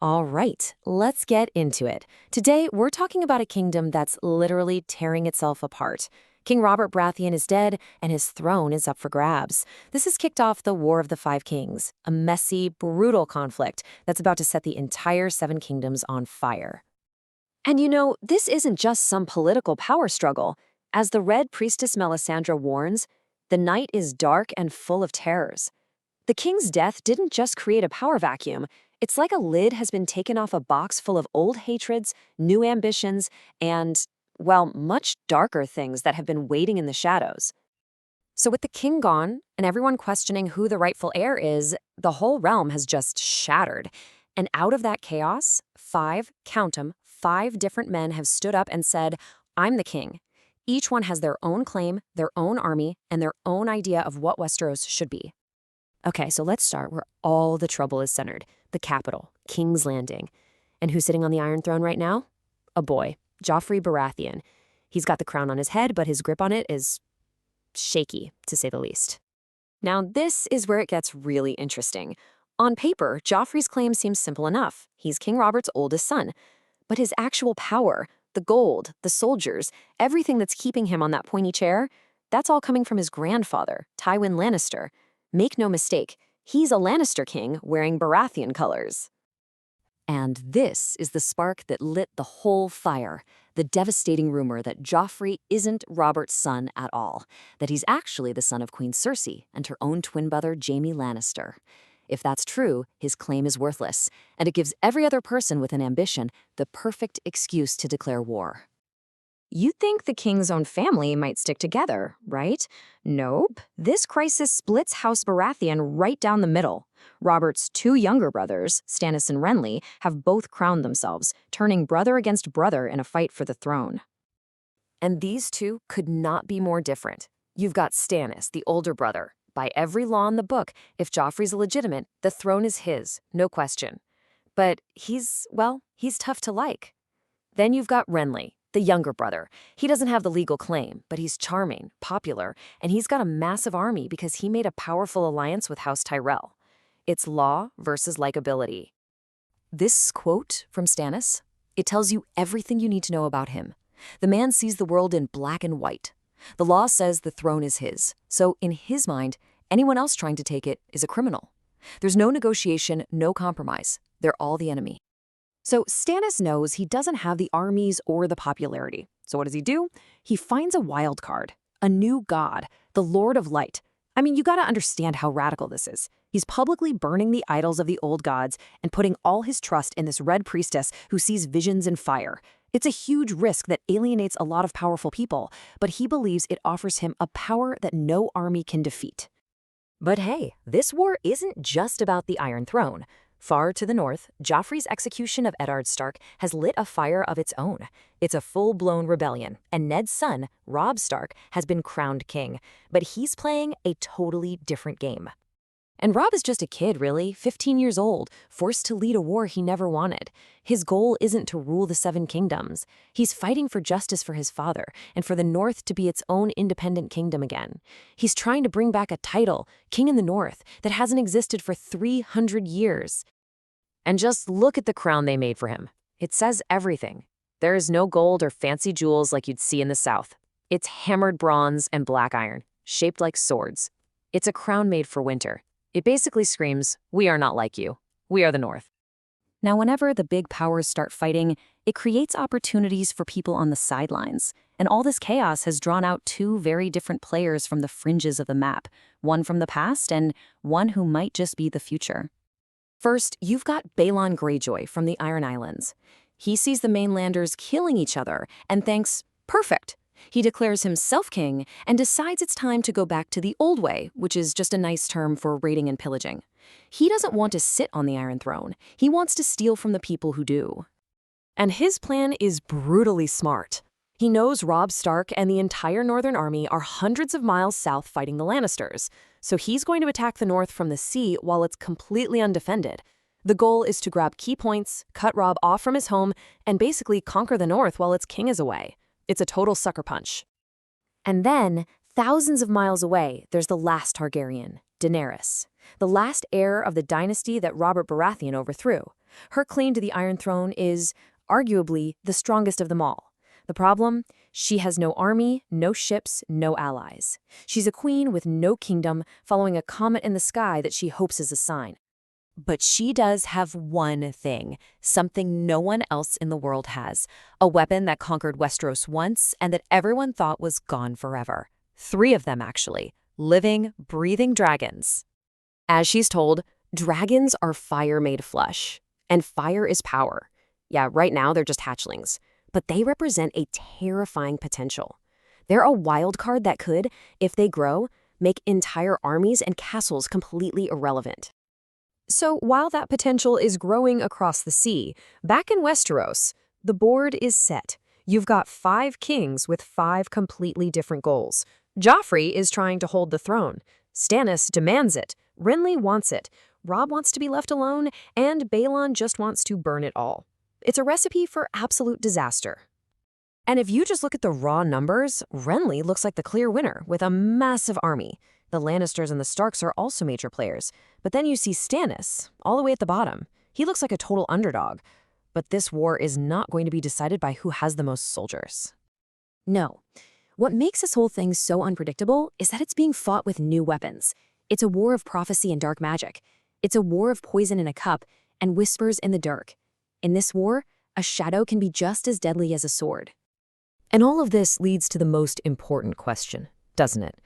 All right, let's get into it. Today, we're talking about a kingdom that's literally tearing itself apart. King Robert Baratheon is dead, and his throne is up for grabs. This has kicked off the War of the Five Kings, a messy, brutal conflict that's about to set the entire Seven Kingdoms on fire. And this isn't just some political power struggle. As the Red Priestess Melisandre warns, the night is dark and full of terrors. The king's death didn't just create a power vacuum. It's like a lid has been taken off a box full of old hatreds, new ambitions, and, well, much darker things that have been waiting in the shadows. So with the king gone and everyone questioning who the rightful heir is, the whole realm has just shattered. And out of that chaos, count 'em, five different men have stood up and said, "I'm the king." Each one has their own claim, their own army, and their own idea of what Westeros should be. Okay, so let's start where all the trouble is centered, the capital, King's Landing. And who's sitting on the Iron Throne right now? A boy, Joffrey Baratheon. He's got the crown on his head, but his grip on it is shaky, to say the least. Now, this is where it gets really interesting. On paper, Joffrey's claim seems simple enough. He's King Robert's oldest son. But his actual power, the gold, the soldiers, everything that's keeping him on that pointy chair, that's all coming from his grandfather, Tywin Lannister. Make no mistake, he's a Lannister king wearing Baratheon colors. And this is the spark that lit the whole fire, the devastating rumor that Joffrey isn't Robert's son at all, that he's actually the son of Queen Cersei and her own twin brother Jaime Lannister. If that's true, his claim is worthless, and it gives every other person with an ambition the perfect excuse to declare war. You'd think the king's own family might stick together, right? Nope. This crisis splits House Baratheon right down the middle. Robert's two younger brothers, Stannis and Renly, have both crowned themselves, turning brother against brother in a fight for the throne. And these two could not be more different. You've got Stannis, the older brother. By every law in the book, if Joffrey's illegitimate, the throne is his, no question. But he's tough to like. Then you've got Renly, the younger brother. He doesn't have the legal claim, but he's charming, popular, and he's got a massive army because he made a powerful alliance with House Tyrell. It's law versus likability. This quote from Stannis, it tells you everything you need to know about him. The man sees the world in black and white. The law says the throne is his, so in his mind, anyone else trying to take it is a criminal. There's no negotiation, no compromise. They're all the enemy. So Stannis knows he doesn't have the armies or the popularity. So what does he do? He finds a wild card, a new god, the Lord of Light. I mean, you gotta understand how radical this is. He's publicly burning the idols of the old gods and putting all his trust in this Red Priestess who sees visions in fire. It's a huge risk that alienates a lot of powerful people, but he believes it offers him a power that no army can defeat. But hey, this war isn't just about the Iron Throne. Far to the north, Joffrey's execution of Eddard Stark has lit a fire of its own. It's a full-blown rebellion, and Ned's son, Robb Stark, has been crowned king, but he's playing a totally different game. And Robb is just a kid, really, 15 years old, forced to lead a war he never wanted. His goal isn't to rule the Seven Kingdoms. He's fighting for justice for his father and for the North to be its own independent kingdom again. He's trying to bring back a title, King in the North, that hasn't existed for 300 years. And just look at the crown they made for him. It says everything. There is no gold or fancy jewels like you'd see in the South. It's hammered bronze and black iron, shaped like swords. It's a crown made for winter. It basically screams, "We are not like you. We are the North." Now, whenever the big powers start fighting, it creates opportunities for people on the sidelines. And all this chaos has drawn out two very different players from the fringes of the map, one from the past and one who might just be the future. First, you've got Balon Greyjoy from the Iron Islands. He sees the mainlanders killing each other and thinks, perfect. He declares himself king and decides it's time to go back to the old way, which is just a nice term for raiding and pillaging. He doesn't want to sit on the Iron Throne. He wants to steal from the people who do. And his plan is brutally smart. He knows Robb Stark and the entire Northern Army are hundreds of miles south fighting the Lannisters, so he's going to attack the North from the sea while it's completely undefended. The goal is to grab key points, cut Robb off from his home, and basically conquer the North while its king is away. It's a total sucker punch. And then, thousands of miles away, there's the last Targaryen, Daenerys, the last heir of the dynasty that Robert Baratheon overthrew. Her claim to the Iron Throne is, arguably, the strongest of them all. The problem? She has no army, no ships, no allies. She's a queen with no kingdom, following a comet in the sky that she hopes is a sign. But she does have one thing, something no one else in the world has, a weapon that conquered Westeros once and that everyone thought was gone forever. 3 of them, actually. Living, breathing dragons. As she's told, dragons are fire made flesh, and fire is power. Yeah, right now they're just hatchlings, but they represent a terrifying potential. They're a wild card that could, if they grow, make entire armies and castles completely irrelevant. So while that potential is growing across the sea, back in Westeros, the board is set. You've got 5 kings with 5 completely different goals. Joffrey is trying to hold the throne. Stannis demands it. Renly wants it. Robb wants to be left alone, and Balon just wants to burn it all. It's a recipe for absolute disaster. And if you just look at the raw numbers, Renly looks like the clear winner with a massive army. The Lannisters and the Starks are also major players. But then you see Stannis, all the way at the bottom. He looks like a total underdog. But this war is not going to be decided by who has the most soldiers. No. What makes this whole thing so unpredictable is that it's being fought with new weapons. It's a war of prophecy and dark magic. It's a war of poison in a cup and whispers in the dark. In this war, a shadow can be just as deadly as a sword. And all of this leads to the most important question, doesn't it?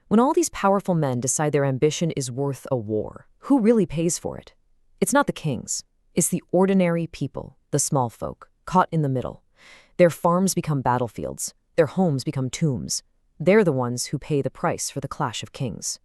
When all these powerful men decide their ambition is worth a war, who really pays for it? It's not the kings. It's the ordinary people, the small folk, caught in the middle. Their farms become battlefields. Their homes become tombs. They're the ones who pay the price for the clash of kings.